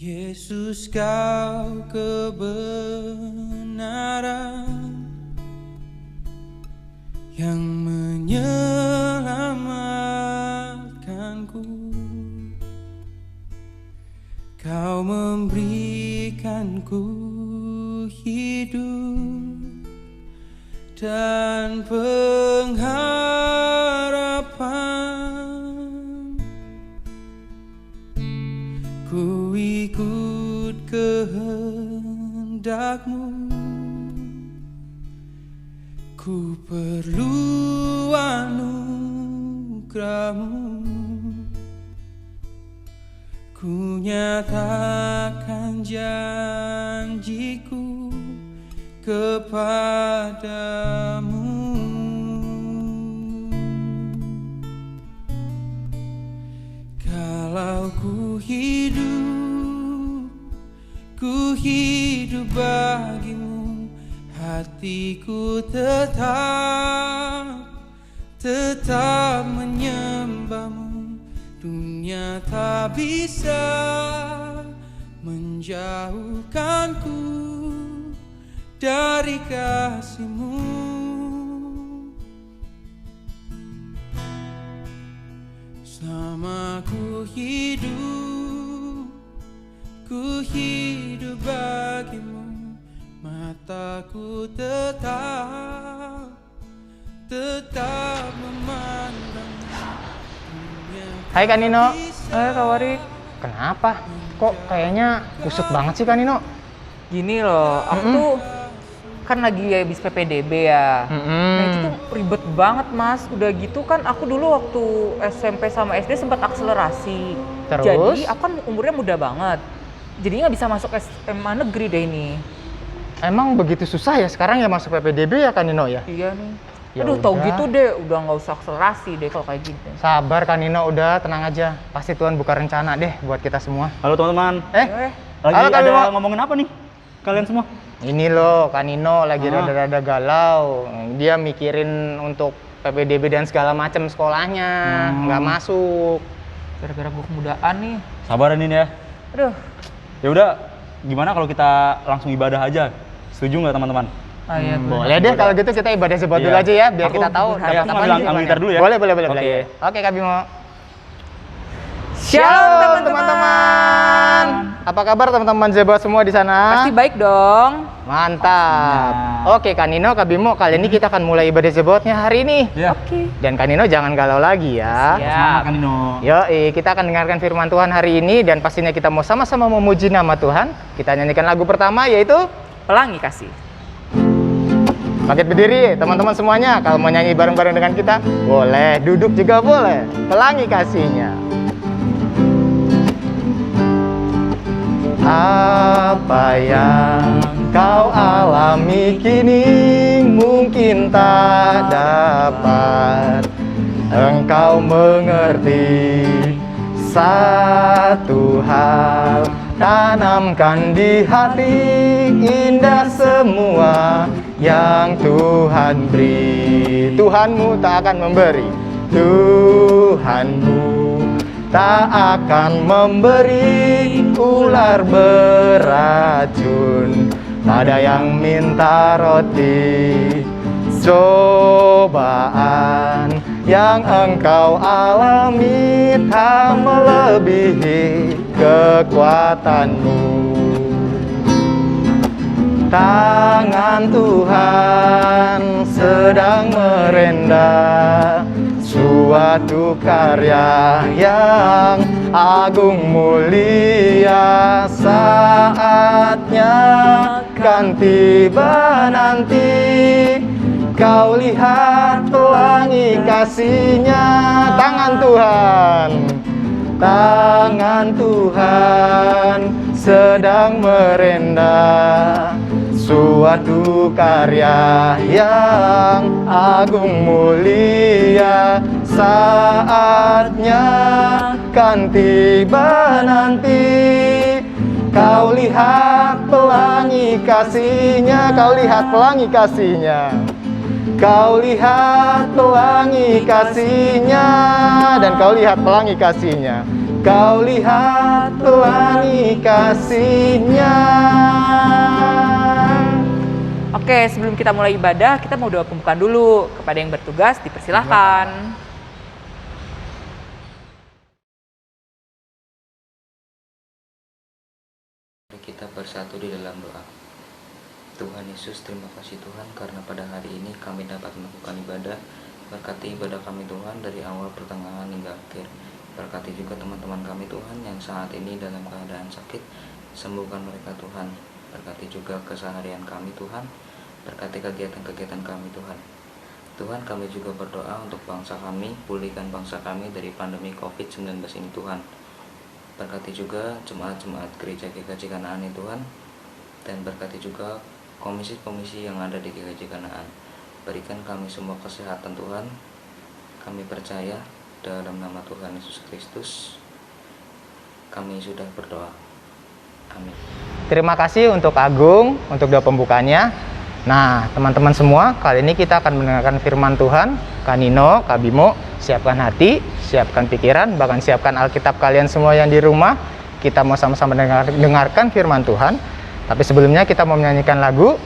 Yesus, kau kebenaran yang menyelamatkanku. Kau memberikanku hidup dan pengharapan. Ku ikut kehendak-Mu, ku perlu anugerah-Mu. Ku nyatakan janjiku kepadamu. Kalau ku hidup bagimu, hatiku tetap menyembah-Mu. Dunia tak bisa menjauhkanku dari kasih-Mu. Selama ku hidup bagimu, mataku tetap memandang. Hai Kak Nino. Kak Warik. Kenapa? Kok kayaknya kusut banget sih Kak Nino? Gini loh, aku tuh kan lagi habis PPDB ya. Nah itu tuh ribet banget Mas. Udah gitu kan aku dulu waktu SMP sama SD sempat akselerasi. Terus? Jadi aku kan umurnya muda banget. Jadi nggak bisa masuk SMA negeri deh ini. Emang begitu susah ya sekarang ya masuk PPDB ya Kak Nino ya? Iya nih. Ya Aduh tau udah. gitu deh, udah nggak usah akselerasi deh kalau kayak gitu. Sabar Kak Nino, udah tenang aja. Pasti Tuhan buka rencana deh buat kita semua. Halo teman-teman. Lagi halo, Kak ada Bimo. ngomongin apa nih kalian semua? Ini loh Kak Nino lagi rada-rada galau. Dia mikirin untuk PPDB dan segala macam sekolahnya, nggak masuk. Gara-gara gue kemudaan nih. Sabaran ini ya. Aduh. Ya udah, gimana kalau kita langsung ibadah aja? Setuju nggak teman-teman? Iya, Boleh deh kalau gitu kita ibadah sebuah dulu aja ya, biar Aku kita tahu ya, dapat aku apa ambil gitar dulu ya. Boleh. Oke. Oke Kak Bimo. Shalom teman-teman. Apa kabar teman-teman Zeba semua di sana? Pasti baik dong. Mantap. Oke Kak Nino, Kak Bimo, kali ini kita akan mulai ibadah Zebotnya hari ini. Ya. Oke. Dan Kak Nino jangan galau lagi ya. Semangat kan Nino. Yoi, kita akan dengarkan firman Tuhan hari ini dan pastinya kita mau sama-sama memuji nama Tuhan. Kita nyanyikan lagu pertama yaitu Pelangi Kasih. Bangkit berdiri teman-teman semuanya. Kalau mau nyanyi bareng-bareng dengan kita, boleh. Duduk juga boleh. Pelangi kasihnya. Apa yang kau alami kini mungkin tak dapat engkau mengerti. Satu hal tanamkan di hati, indah semua yang Tuhan beri. Tuhanmu tak akan memberi, Tuhanmu tak akan memberi ular beracun pada yang minta roti. Cobaan yang engkau alami tak melebihi kekuatanmu. Tangan Tuhan sedang merendah suatu karya yang agung mulia. Saatnya kan tiba nanti, kau lihat pelangi kasih-Nya. Tangan Tuhan sedang merendah suatu karya yang agung mulia. Saatnya kan tiba nanti, kau lihat pelangi kasih-Nya. Kau lihat pelangi kasih-Nya. Kau lihat pelangi kasih-Nya. Dan kau lihat pelangi kasih-Nya. Kau lihat pelangi kasih-Nya. Oke, sebelum kita mulai ibadah, kita mau doa pembukaan dulu. Kepada yang bertugas, dipersilahkan. Mari kita bersatu di dalam doa. Tuhan Yesus, terima kasih Tuhan karena pada hari ini kami dapat melakukan ibadah. Berkati ibadah kami Tuhan dari awal, pertengahan hingga akhir. Berkati juga teman-teman kami Tuhan yang saat ini dalam keadaan sakit. Sembuhkan mereka Tuhan. Berkati juga keseharian kami Tuhan. Berkati kegiatan-kegiatan kami Tuhan. Tuhan, kami juga berdoa untuk bangsa kami, pulihkan bangsa kami dari pandemi COVID-19 ini Tuhan. Berkati juga jemaat-jemaat gereja GKJ Kanaan ini Tuhan. Dan berkati juga komisi-komisi yang ada di GKJ Kanaan. Berikan kami semua kesehatan Tuhan. Kami percaya dalam nama Tuhan Yesus Kristus kami sudah berdoa. Amin. Terima kasih untuk Agung untuk doa pembukanya. Nah, teman-teman semua, kali ini kita akan mendengarkan firman Tuhan. Kak Nino, Kak Bimo, siapkan hati, siapkan pikiran, bahkan siapkan Alkitab kalian semua yang di rumah. Kita mau sama-sama dengarkan firman Tuhan. Tapi sebelumnya kita mau menyanyikan lagu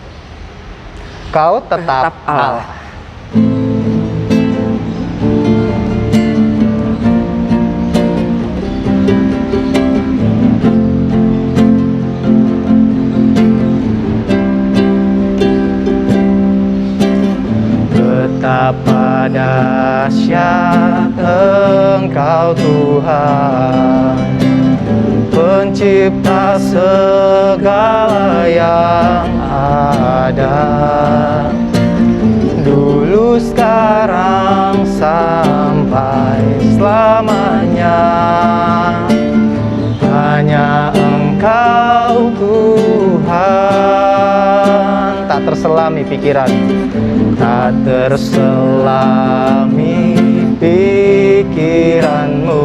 Kau Tetap Allah. Betapa dahsyat Engkau Tuhan, Pencipta segala yang ada, dulu, sekarang, sampai selamanya. Hanya Engkau Tuhan, tak terselami pikiran, tak terselami pikiranmu,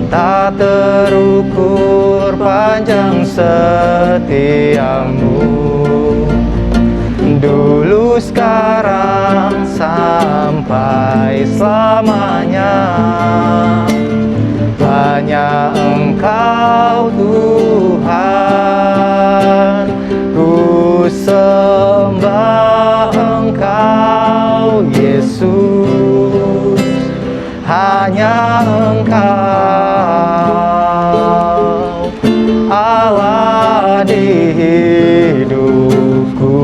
tak terukur panjang setiamu. Dulu, sekarang, sampai selamanya. Hanya Engkau Tuhan, ku sembah Engkau Yesus. Hanya Engkau Allah di hidupku,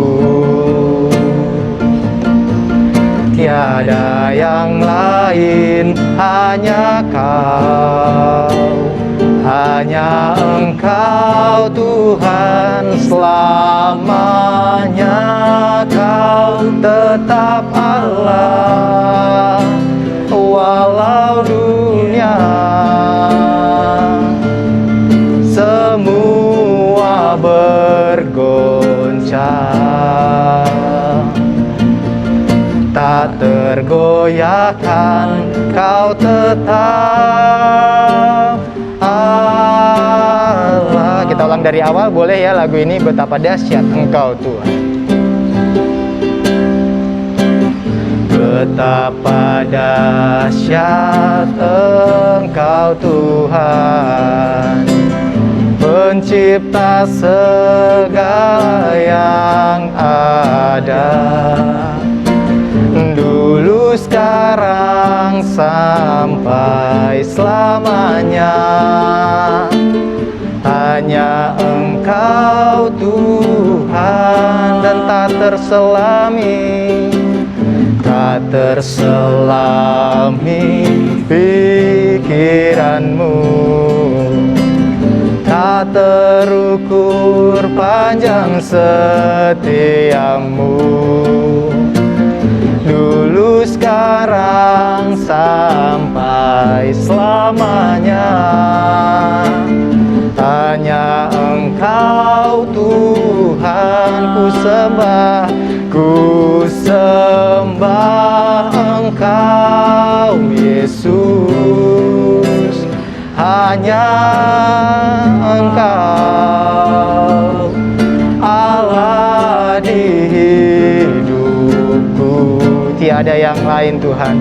tiada yang lain, hanya Kau, hanya Engkau Tuhan selamanya. Kau tetap Allah, walau dunia semua bergoncang, tak tergoyahkan, Kau tetap Allah. Kita ulang dari awal boleh ya lagu ini, betapa dahsyat Engkau Tuhan. Betapa dahsyat Engkau Tuhan, Pencipta segala yang ada, dulu, sekarang, sampai selamanya. Hanya Engkau Tuhan, dan tak terselami, tak terselami pikiranmu, tak terukur panjang setiamu. Dulu, sekarang, sampai selamanya. Hanya Engkau Tuhan, ku sembah Engkau Yesus. Hanya Engkau Allah di hidupku, tiada yang lain Tuhan,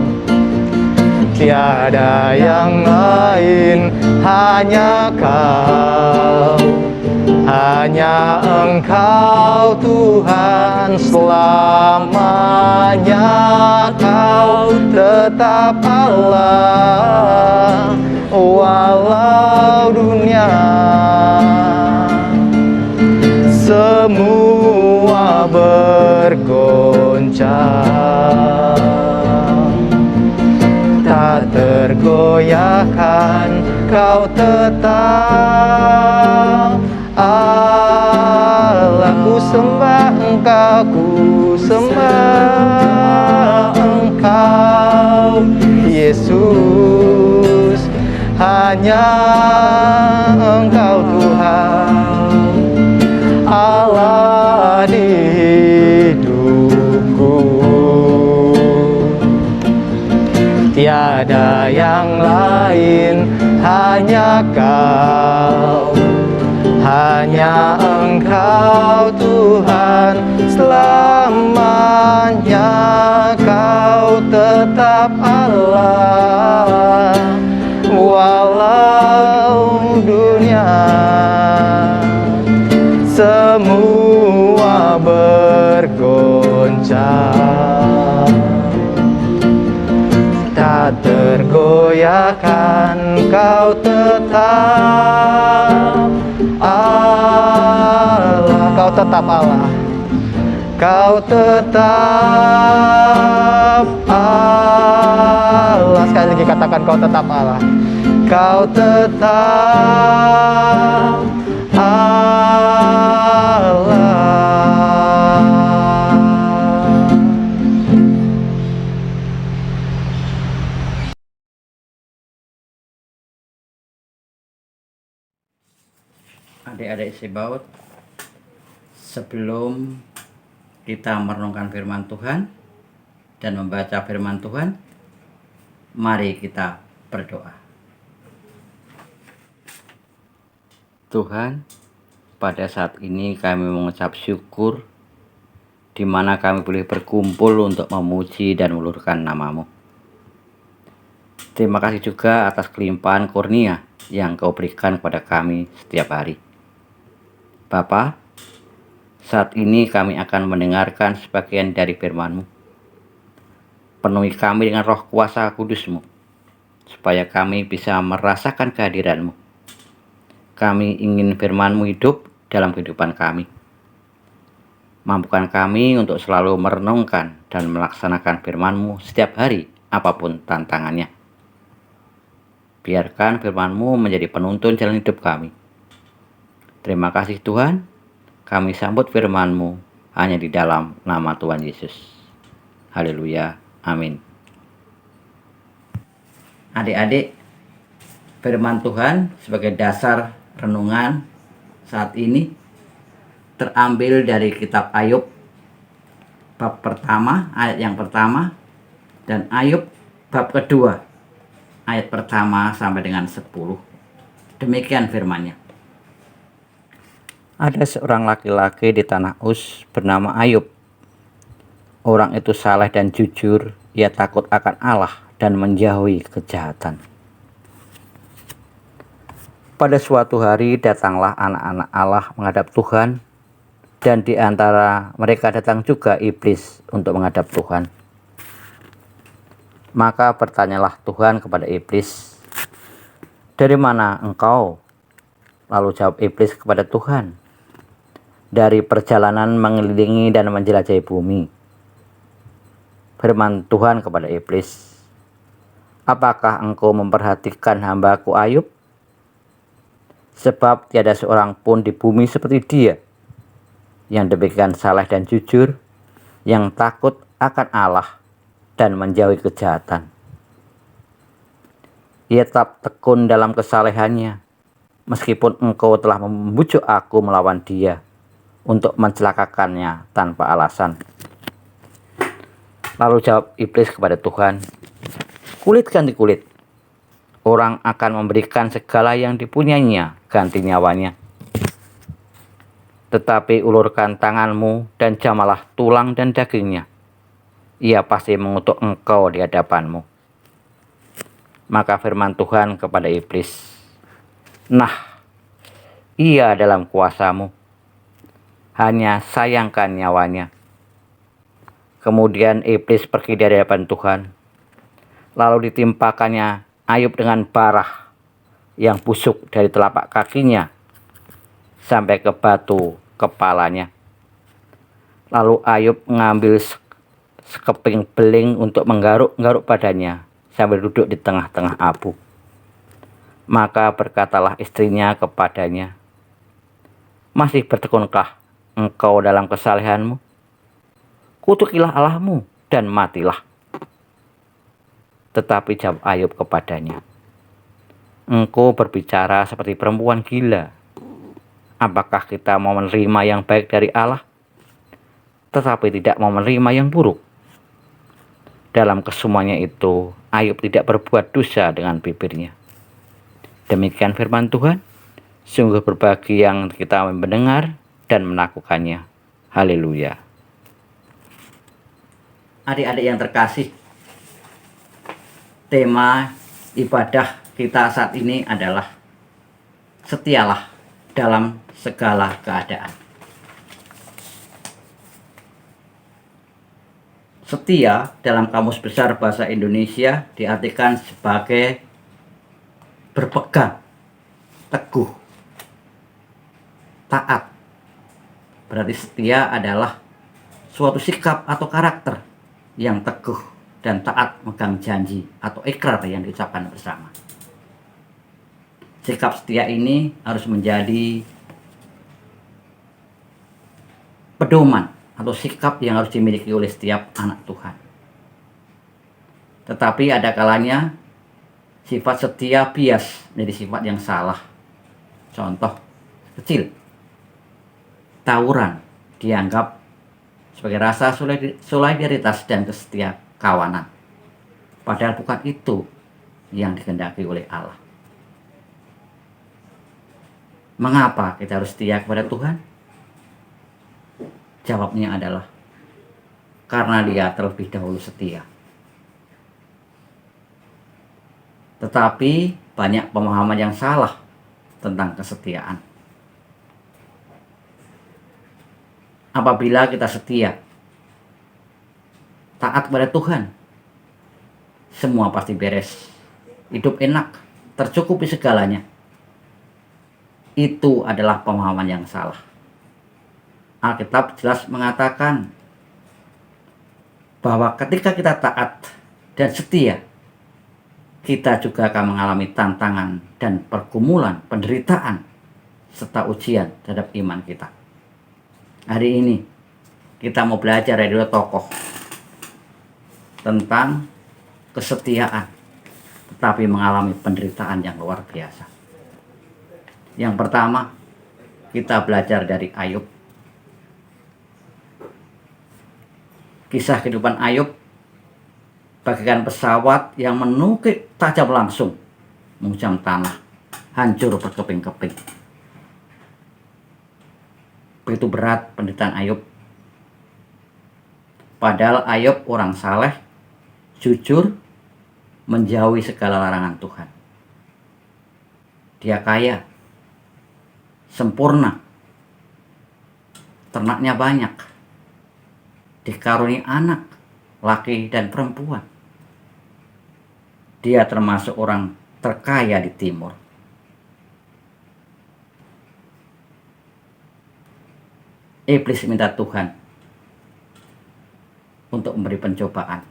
tiada tiada yang lain, hanya Kau, hanya Engkau Tuhan selamanya. Kau tetap Allah walau dunia semua bergoncang, tak tergoyahkan. Kau tetap Allah. Ku sembah Engkau, ku sembah Engkau Yesus, hanya Engkau Tuhan Allah di hidupku. Tiada yang lain, hanya Kau, hanya Engkau Tuhan selamanya. Kau tetap Allah walau dunia semua bergoncang, tak tergoyahkan. Kau tetap Allah, Kau tetap Allah, Kau tetap Allah. Sekali lagi katakan, Kau tetap Allah. Kau tetap Allah. Adik-adik Sebaut, sebelum kita merenungkan firman Tuhan dan membaca firman Tuhan, mari kita berdoa. Tuhan, pada saat ini kami mengucap syukur di mana kami boleh berkumpul untuk memuji dan meluluhkan nama-Mu. Terima kasih juga atas kelimpahan kurnia yang Kau berikan kepada kami setiap hari. Bapa, saat ini kami akan mendengarkan sebagian dari firman-Mu. Penuhi kami dengan roh kuasa kudus-Mu, supaya kami bisa merasakan kehadiran-Mu. Kami ingin firman-Mu hidup dalam kehidupan kami. Mampukan kami untuk selalu merenungkan dan melaksanakan firman-Mu setiap hari, apapun tantangannya. Biarkan firman-Mu menjadi penuntun jalan hidup kami. Terima kasih Tuhan, kami sambut firman-Mu hanya di dalam nama Tuhan Yesus. Haleluya, amin. Adik-adik, firman Tuhan sebagai dasar renungan saat ini terambil dari kitab Ayub bab pertama, ayat yang pertama, dan Ayub bab kedua, ayat pertama sampai dengan 10. Demikian firman-Nya. Ada seorang laki-laki di tanah Uz bernama Ayub. Orang itu saleh dan jujur, ia takut akan Allah dan menjauhi kejahatan. Pada suatu hari datanglah anak-anak Allah menghadap Tuhan, dan di antara mereka datang juga iblis untuk menghadap Tuhan. Maka bertanyalah Tuhan kepada iblis, "Dari mana engkau?" Lalu jawab iblis kepada Tuhan, "Dari perjalanan mengelilingi dan menjelajahi bumi." Firman Tuhan kepada iblis, "Apakah engkau memperhatikan hamba-Ku Ayub? Sebab tiada seorang pun di bumi seperti dia, yang demikian saleh dan jujur, yang takut akan Allah dan menjauhi kejahatan. Ia tetap tekun dalam kesalehannya, meskipun engkau telah membujuk aku melawan dia untuk mencelakakannya tanpa alasan." Lalu jawab iblis kepada Tuhan, "Kulit ganti kulit. Orang akan memberikan segala yang dipunyainya ganti nyawanya. Tetapi ulurkan tanganmu dan jamalah tulang dan dagingnya. Ia pasti mengutuk engkau di hadapanmu." Maka firman Tuhan kepada iblis, "Nah, ia dalam kuasamu, hanya sayangkan nyawanya." Kemudian iblis pergi dari hadapan Tuhan, lalu ditimpakannya Ayub dengan parah yang busuk dari telapak kakinya sampai ke batu kepalanya. Lalu Ayub mengambil sekeping beling untuk menggaruk-garuk badannya sambil duduk di tengah-tengah abu. Maka berkatalah istrinya kepadanya, "Masih bertekunkah engkau dalam kesalehanmu? Kutukilah Allahmu dan matilah." Tetapi jawab Ayub kepadanya, "Engkau berbicara seperti perempuan gila. Apakah kita mau menerima yang baik dari Allah, tetapi tidak mau menerima yang buruk?" Dalam kesemuanya itu, Ayub tidak berbuat dosa dengan bibirnya. Demikian firman Tuhan. Sungguh berbagi yang kita mendengar dan melakukannya. Haleluya. Adik-adik yang terkasih, tema ibadah kita saat ini adalah setialah dalam segala keadaan. Setia dalam Kamus Besar Bahasa Indonesia diartikan sebagai berpegang, teguh, taat. Berarti setia adalah suatu sikap atau karakter yang teguh dan taat megang janji atau ikrar yang diucapkan bersama. Sikap setia ini harus menjadi pedoman atau sikap yang harus dimiliki oleh setiap anak Tuhan. Tetapi ada kalanya sifat setia bias menjadi sifat yang salah. Contoh kecil, tawuran dianggap sebagai rasa solidaritas dan kesetia kawanan. Padahal bukan itu yang dikehendaki oleh Allah. Mengapa kita harus setia kepada Tuhan? Jawabnya adalah karena Dia terlebih dahulu setia. Tetapi banyak pemahaman yang salah tentang kesetiaan. Apabila kita setia, taat kepada Tuhan, semua pasti beres. Hidup enak, tercukupi segalanya. Itu adalah pemahaman yang salah. Alkitab jelas mengatakan bahwa ketika kita taat dan setia, kita juga akan mengalami tantangan dan pergumulan, penderitaan, serta ujian terhadap iman kita. Hari ini kita mau belajar dari dua tokoh tentang kesetiaan, tetapi mengalami penderitaan yang luar biasa. Yang pertama, kita belajar dari Ayub. Kisah kehidupan Ayub bagaikan pesawat yang menukik tajam langsung, menghujam tanah, hancur berkeping-keping. Begitu berat penderitaan Ayub. Padahal Ayub orang saleh, jujur, menjauhi segala larangan Tuhan. Dia kaya, sempurna, ternaknya banyak, dikaruniai anak, laki dan perempuan. Dia termasuk orang terkaya di timur. Iblis minta Tuhan untuk memberi pencobaan.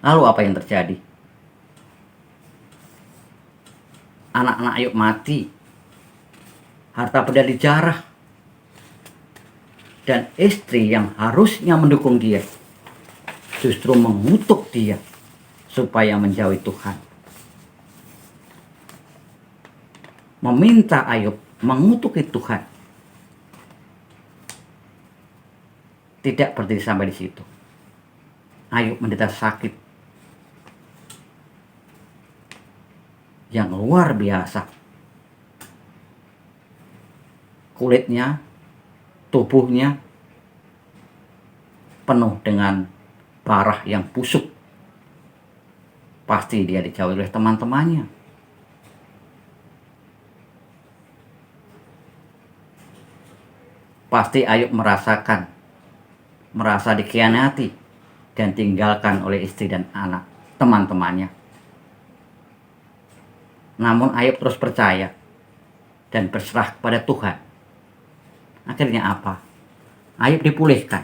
Lalu apa yang terjadi? Anak-anak Ayub mati, harta benda dijarah, dan istri yang harusnya mendukung dia justru mengutuk dia supaya menjauhi Tuhan. Meminta Ayub mengutuki Tuhan. Tidak berdiri sampai di situ. Ayub menderita sakit yang luar biasa. Kulitnya, tubuhnya penuh dengan darah yang busuk. Pasti dia dijauhi oleh teman-temannya. Pasti Ayub merasa dikhianati dan tinggalkan oleh istri dan anak teman-temannya. Namun Ayub terus percaya dan berserah kepada Tuhan. Akhirnya apa? Ayub dipulihkan.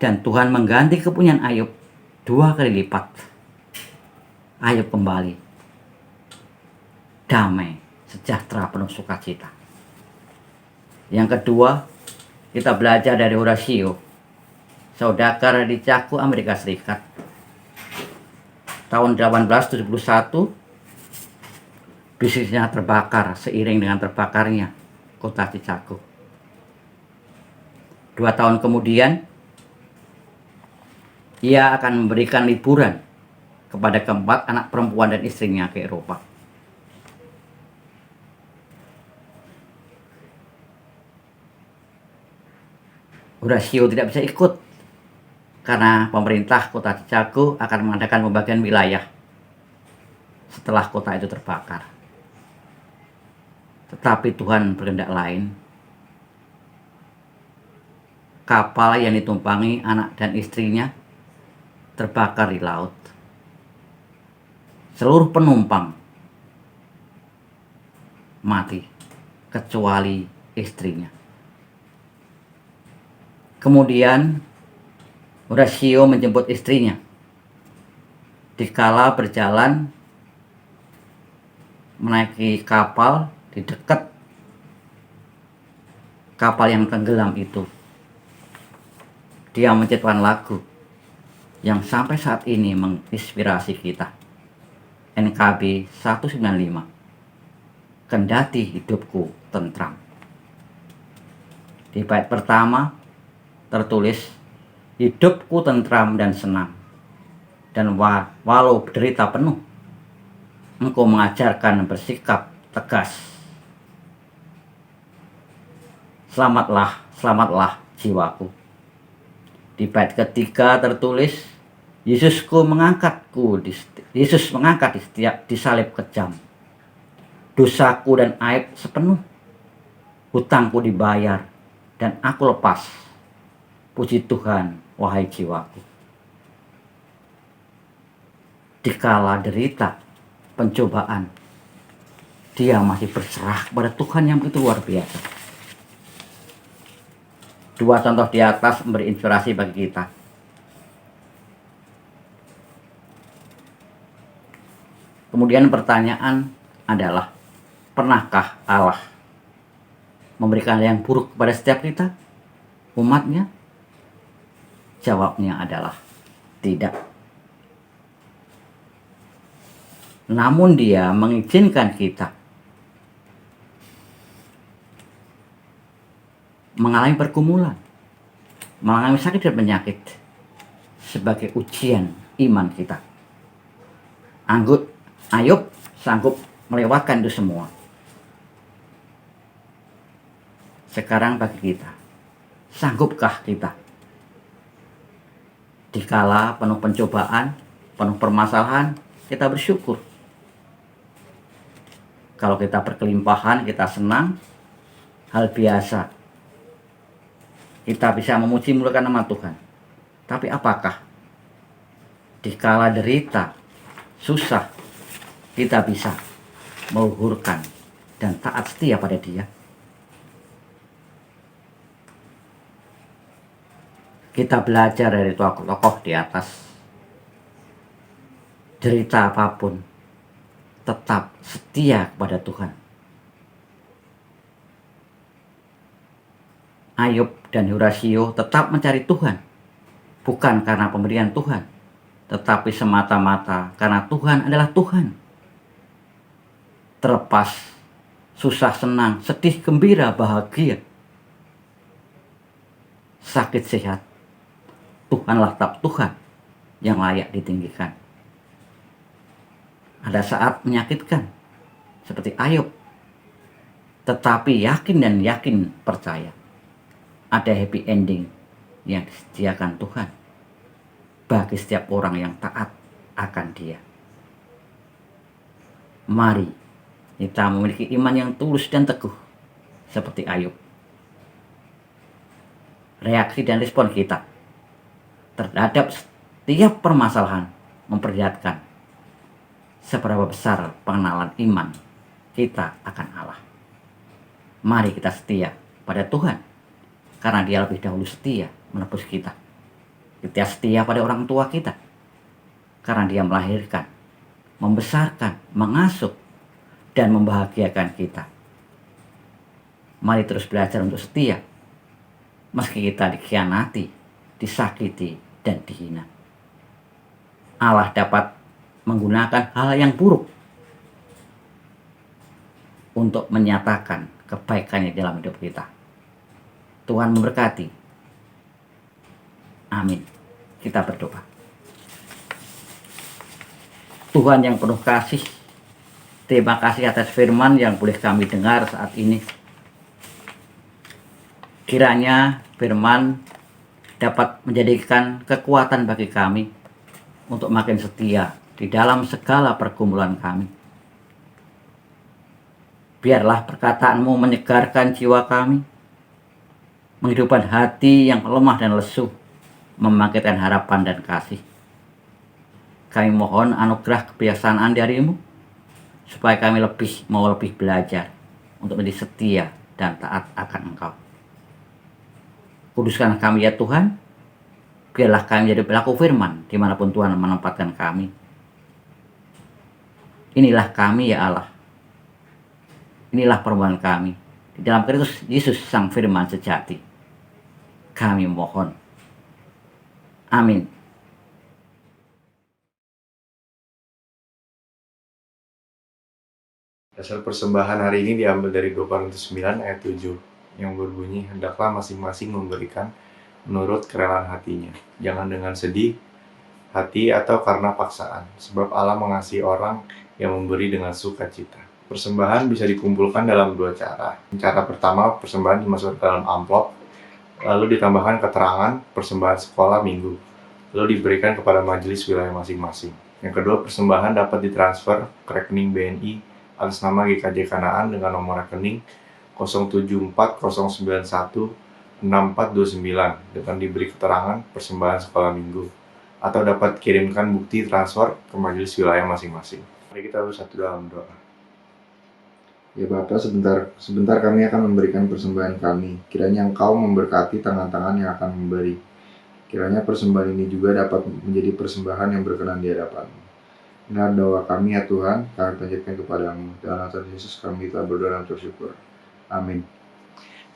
Dan Tuhan mengganti kepunyaan Ayub 2 kali lipat. Ayub kembali damai, sejahtera, penuh sukacita. Yang kedua, kita belajar dari Horatio, saudagar di Chicago, Amerika Serikat. Tahun 1871, bisnisnya terbakar seiring dengan terbakarnya kota Chicago. 2 tahun kemudian, ia akan memberikan liburan kepada keempat anak perempuan dan istrinya ke Eropa. Horatio tidak bisa ikut karena pemerintah kota Chicago akan mengadakan pembagian wilayah setelah kota itu terbakar. Tetapi Tuhan berkehendak lain. Kapal yang ditumpangi anak dan istrinya terbakar di laut. Seluruh penumpang mati kecuali istrinya. Kemudian Horatio menjemput istrinya. Dikala berjalan menaiki kapal di dekat kapal yang tenggelam itu, dia menciptakan lagu yang sampai saat ini menginspirasi kita. NKB 195, Kendati hidupku tentram. Di bait pertama tertulis, hidupku tentram dan senang, dan walau derita penuh, engkau mengajarkan bersikap tegas. Selamatlah, selamatlah jiwaku. Di bait ketiga tertulis, Yesus mengangkat di salib kejam. Dosaku dan aib sepenuh, hutangku dibayar dan aku lepas. Puji Tuhan, wahai jiwaku. Dikala derita, pencobaan, dia masih berserah kepada Tuhan yang begitu luar biasa. 2 contoh di atas memberi inspirasi bagi kita. Kemudian pertanyaan adalah, pernahkah Allah memberikan yang buruk kepada setiap kita, umatnya? Jawabnya adalah tidak. Namun dia mengizinkan kita mengalami pergumulan, mengalami sakit dan penyakit sebagai ujian iman kita. Ayub sanggup melewatkan itu semua. Sekarang bagi kita, sanggupkah kita? Dikala penuh pencobaan, penuh permasalahan, kita bersyukur. Kalau kita berkelimpahan, kita senang, hal biasa. Kita bisa memuji memuliakan nama Tuhan. Tapi apakah dikala derita, susah, kita bisa meluhurkan dan taat setia pada Dia? Kita belajar dari tokoh-tokoh di atas. Derita apapun, tetap setia kepada Tuhan. Ayub dan Horatio tetap mencari Tuhan, bukan karena pemberian Tuhan, tetapi semata-mata karena Tuhan adalah Tuhan. Terlepas susah, senang, sedih, gembira, bahagia, sakit, sehat, Tuhanlah tetap Tuhan yang layak ditinggikan. Ada saat menyakitkan seperti Ayub, tetapi yakin percaya ada happy ending yang disediakan Tuhan bagi setiap orang yang taat akan Dia. Mari kita memiliki iman yang tulus dan teguh seperti Ayub. Reaksi dan respon kita terhadap setiap permasalahan memperlihatkan seberapa besar pengenalan iman kita akan Allah. Mari kita setia pada Tuhan, karena Dia lebih dahulu setia menebus kita. Kita setia pada orang tua kita, karena Dia melahirkan, membesarkan, mengasuh, dan membahagiakan kita. Mari terus belajar untuk setia, meski kita dikhianati, disakiti, dan dihina. Allah dapat menggunakan hal yang buruk untuk menyatakan kebaikannya dalam hidup kita. Tuhan memberkati. Amin. Kita berdoa. Tuhan yang penuh kasih, terima kasih atas firman yang boleh kami dengar saat ini. Kiranya firman dapat menjadikan kekuatan bagi kami untuk makin setia di dalam segala pergumulan kami. Biarlah perkataanmu menyegarkan jiwa kami, menghidupkan hati yang lemah dan lesu, membangkitkan harapan dan kasih. Kami mohon anugerah kebijaksanaan darimu, supaya kami mau lebih belajar untuk menjadi setia dan taat akan Engkau. Kuduskan kami ya Tuhan, biarlah kami menjadi pelaku firman dimanapun Tuhan menempatkan kami. Inilah kami ya Allah. Inilah permohonan kami di dalam Kristus Yesus Sang Firman sejati. Kami mohon. Amin. Dasar persembahan hari ini diambil dari 2 Korintus 9 ayat 7 yang berbunyi, hendaklah masing-masing memberikan menurut kerelaan hatinya, jangan dengan sedih hati atau karena paksaan, sebab Allah mengasihi orang yang memberi dengan sukacita. Persembahan bisa dikumpulkan dalam dua cara. Cara pertama, persembahan dimasukkan ke dalam amplop, lalu ditambahkan keterangan persembahan sekolah minggu, lalu diberikan kepada majelis wilayah masing-masing. Yang kedua, persembahan dapat ditransfer ke rekening BNI atas nama GKJ Kanaan dengan nomor rekening 0740916429 dengan diberi keterangan persembahan sekolah minggu, atau dapat kirimkan bukti transfer ke majelis wilayah masing-masing. Mari kita bersatu dalam doa. Ya Bapa, sebentar kami akan memberikan persembahan kami. Kiranya Engkau memberkati tangan-tangan yang akan memberi. Kiranya persembahan ini juga dapat menjadi persembahan yang berkenan di hadapan-Mu. Dengar doa kami ya Tuhan, kami panjatkan kepadamu. Dalam nama Yesus kami telah berdoa dan bersyukur. Amin.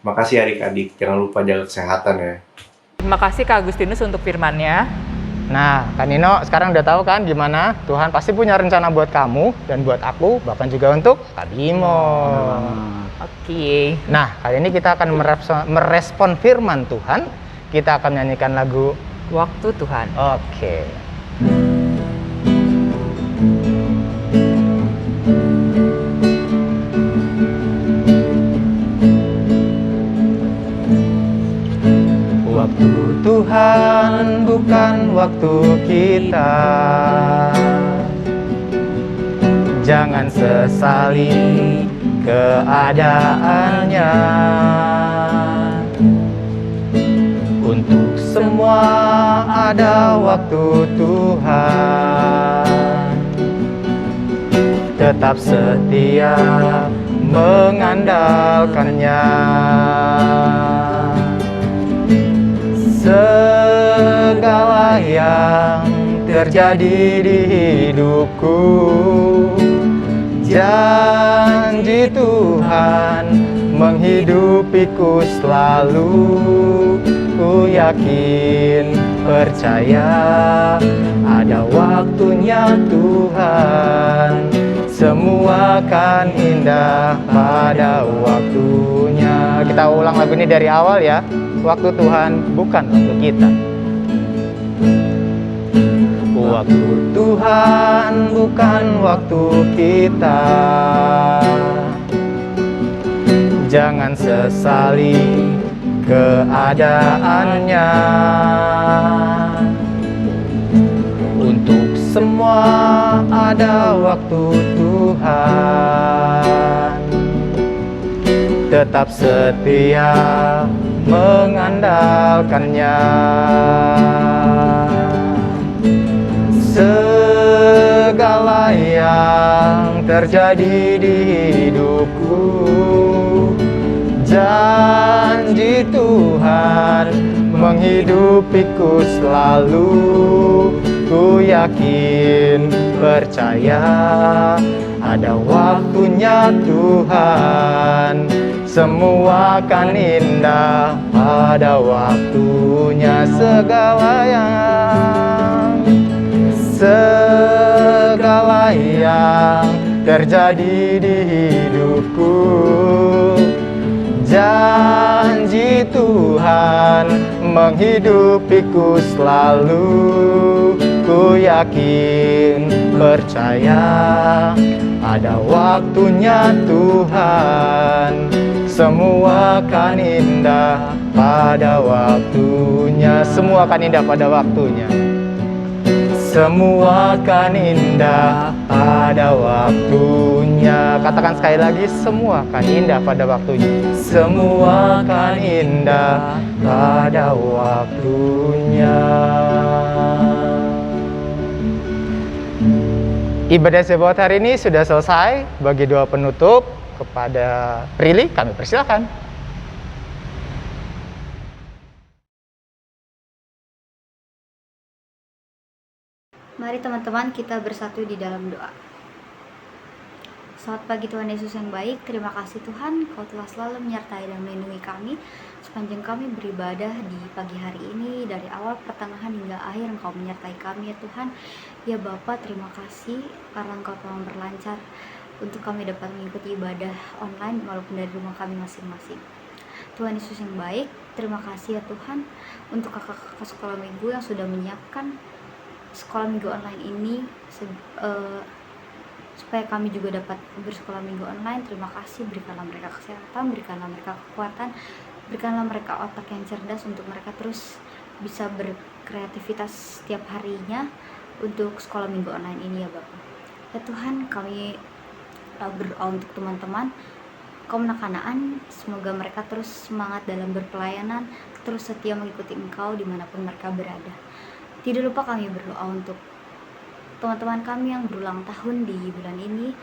Makasih adik-adik, jangan lupa jaga kesehatan ya. Terima kasih Kak Agustinus untuk firman-Nya. Nah, Kak Nino sekarang udah tahu kan gimana Tuhan pasti punya rencana buat kamu dan buat aku, bahkan juga untuk Kak Bimo. Oke. Nah, kali ini kita akan merespon firman Tuhan. Kita akan menyanyikan lagu Waktu Tuhan. Oke. Waktu Tuhan bukan waktu kita. Jangan sesali keadaannya. Untuk semua ada waktu Tuhan. Tetap setia mengandalkannya. Segala yang terjadi di hidupku, janji Tuhan menghidupiku selalu. Ku yakin, percaya, ada waktunya Tuhan. Semua kan indah pada waktunya. Kita ulang lagu ini dari awal ya. Waktu Tuhan bukan waktu kita. Waktu Tuhan bukan waktu kita. Jangan sesali keadaannya. Untuk semua semua ada waktu Tuhan. Tetap setia mengandalkannya. Segala yang terjadi di hidupku, janji Tuhan menghidupiku selalu. Ku yakin, percaya, ada waktunya Tuhan. Semua akan indah pada waktunya. Segala yang terjadi di hidupku, janji Tuhan menghidupiku selalu. Ku yakin, percaya, ada waktunya Tuhan. Semua akan indah pada waktunya. Semua akan indah pada waktunya. Semua akan indah pada waktunya. Katakan sekali lagi, semua akan indah pada waktunya. Semua akan indah pada waktunya. Ibadah Zebaot hari ini sudah selesai. Bagi doa penutup kepada Prilly, kami persilakan. Mari teman-teman kita bersatu di dalam doa. Selamat pagi Tuhan Yesus yang baik. Terima kasih Tuhan, Kau telah selalu menyertai dan melindungi kami sepanjang kami beribadah di pagi hari ini. Dari awal, pertengahan hingga akhir Engkau menyertai kami ya Tuhan. Ya Bapa, terima kasih karena Engkau telah memperlancar untuk kami dapat mengikuti ibadah online walaupun dari rumah kami masing-masing. Tuhan Yesus yang baik, terima kasih ya Tuhan untuk kakak-kakak sekolah minggu yang sudah menyiapkan sekolah minggu online ini supaya kami juga dapat bersekolah minggu online. Terima kasih, berikanlah mereka kesehatan, berikanlah mereka kekuatan, berikanlah mereka otak yang cerdas untuk mereka terus bisa berkreativitas setiap harinya untuk sekolah minggu online ini ya Bapak. Ya Tuhan, kami berdoa untuk teman-teman kaum anak-anak, semoga mereka terus semangat dalam berpelayanan, terus setia mengikuti Engkau dimanapun mereka berada. Tidak lupa kami berdoa untuk teman-teman kami yang berulang tahun di bulan ini.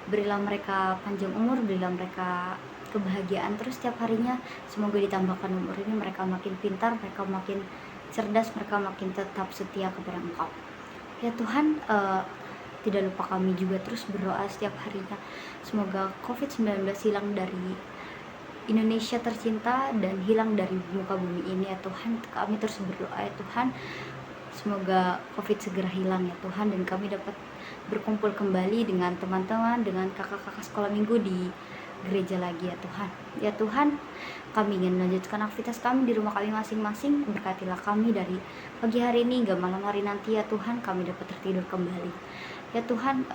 Berilah mereka panjang umur, berilah mereka kebahagiaan terus setiap harinya. Semoga ditambahkan umur ini mereka makin pintar, mereka makin cerdas, mereka makin tetap setia kepada Engkau. Ya Tuhan, tidak lupa kami juga terus berdoa setiap harinya. Semoga COVID-19 hilang dari Indonesia tercinta dan hilang dari muka bumi ini ya Tuhan. Kami terus berdoa ya Tuhan, semoga COVID segera hilang ya Tuhan, dan kami dapat berkumpul kembali dengan teman-teman, dengan kakak-kakak sekolah minggu di gereja lagi ya Tuhan. Ya Tuhan, kami ingin melanjutkan aktivitas kami di rumah kami masing-masing. Berkatilah kami dari pagi hari ini hingga malam hari nanti ya Tuhan, kami dapat tertidur kembali. Ya Tuhan,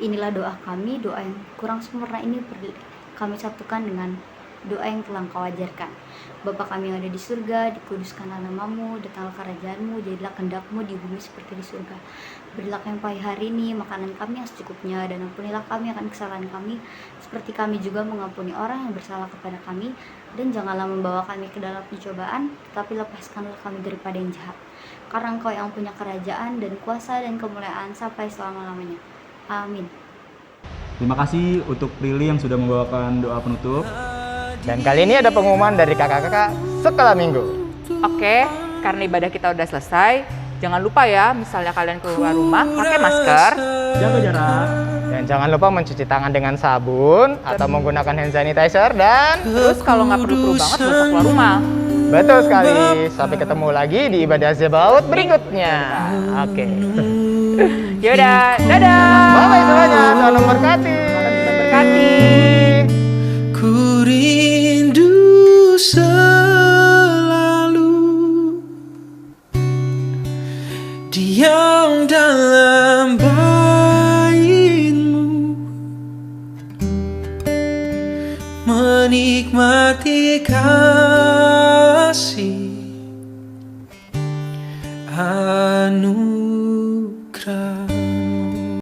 inilah doa kami, doa yang kurang sempurna ini kami satukan dengan doa yang telah Engkau ajarkan. Bapa kami yang ada di surga, dikuduskanlah nama-Mu, datanglah kerajaan-Mu, jadilah kehendak-Mu di bumi seperti di surga. Berilah kami pagi hari ini makanan kami yang secukupnya, dan ampunilah kami akan kesalahan kami, seperti kami juga mengampuni orang yang bersalah kepada kami. Dan janganlah membawa kami ke dalam pencobaan, tetapi lepaskanlah kami daripada yang jahat. Karena Engkau yang punya kerajaan dan kuasa dan kemuliaan sampai selama-lamanya. Amin. Terima kasih untuk Prilly yang sudah membawakan doa penutup. Dan kali ini ada pengumuman dari kakak-kakak sekolah minggu. Oke, karena ibadah kita udah selesai, jangan lupa ya, misalnya kalian keluar rumah, pakai masker, Jaga jarak. Dan jangan lupa mencuci tangan dengan sabun atau menggunakan hand sanitizer. Dan terus kalau nggak perlu banget, gak usah keluar rumah. betul sekali. Sampai ketemu lagi di ibadah Zebaot berikutnya. Oke. Yaudah, dadah. Bye-bye semuanya. Tuhan memberkati. Berkati. Ku rindu selalu diam dalam bait-Mu, menikmati